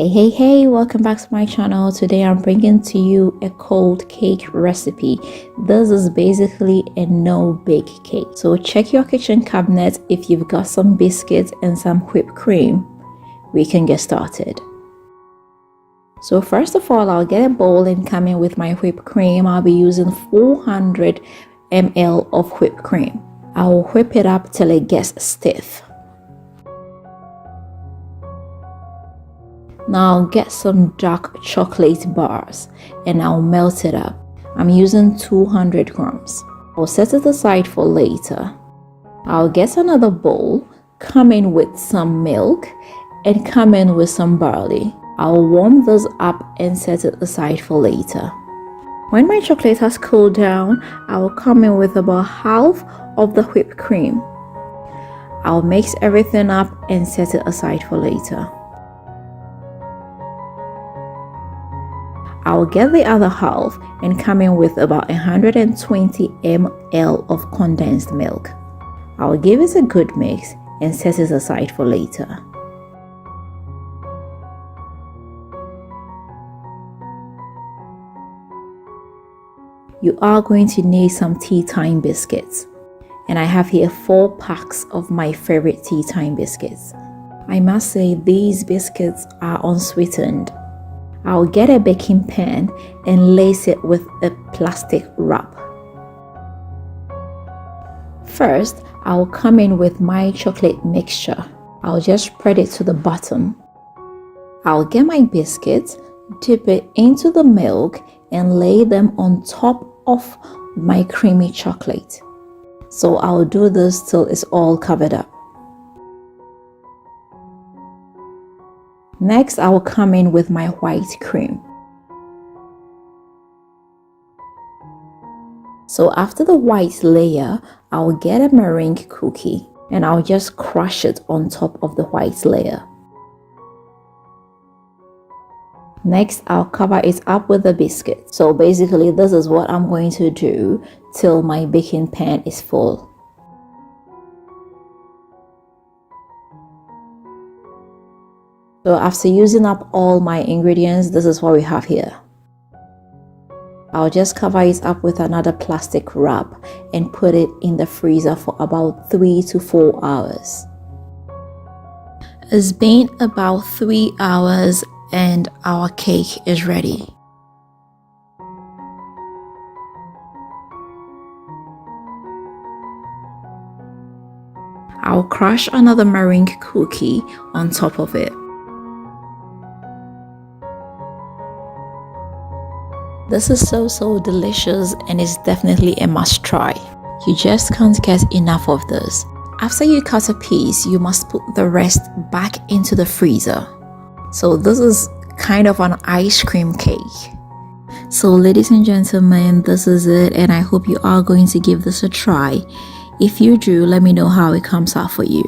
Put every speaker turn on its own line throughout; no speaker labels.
Hey, welcome back to my channel. Today I'm bringing to you a cold cake recipe. This is basically a no-bake cake. So check your kitchen cabinet. If you've got some biscuits and some whipped cream, we can get started. So first of all, I'll get a bowl and come in with my whipped cream. I'll be using 400 ml of whipped cream. I'll whip it up till it gets stiff. Now I'll get some dark chocolate bars and I'll melt it up. I'm using 200 grams. I'll set it aside for later. I'll get another bowl, come in with some milk and come in with some barley. I'll warm this up and set it aside for later. When my chocolate has cooled down, I'll come in with about half of the whipped cream. I'll mix everything up and set it aside for later. I'll get the other half and come in with about 120 ml of condensed milk. I'll give it a good mix and set it aside for later. You are going to need some tea time biscuits, and I have here 4 packs of my favorite tea time biscuits. I must say these biscuits are unsweetened. I'll get a baking pan and lace it with a plastic wrap. First, I'll come in with my chocolate mixture. I'll just spread it to the bottom. I'll get my biscuits, dip it into the milk and lay them on top of my creamy chocolate. So I'll do this till it's all covered up. Next, I will come in with my white cream. So after the white layer, I'll get a meringue cookie and I'll just crush it on top of the white layer. Next, I'll cover it up with the biscuit. So basically, this is what I'm going to do till my baking pan is full. So after using up all my ingredients, this is what we have here. I'll just cover it up with another plastic wrap and put it in the freezer for about 3 to 4 hours. It's been about 3 hours and our cake is ready. I'll crush another meringue cookie on top of it. This is so delicious and it's definitely a must try. You just can't get enough of this. After you cut a piece, you must put the rest back into the freezer. So this is kind of an ice cream cake. So ladies and gentlemen, this is it and I hope you are going to give this a try. If you do, let me know how it comes out for you.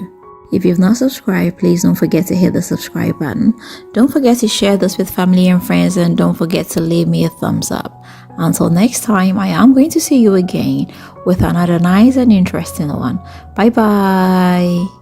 If you've not subscribed, please don't forget to hit the subscribe button. Don't forget to share this with family and friends and don't forget to leave me a thumbs up. Until next time, I am going to see you again with another nice and interesting one. Bye bye.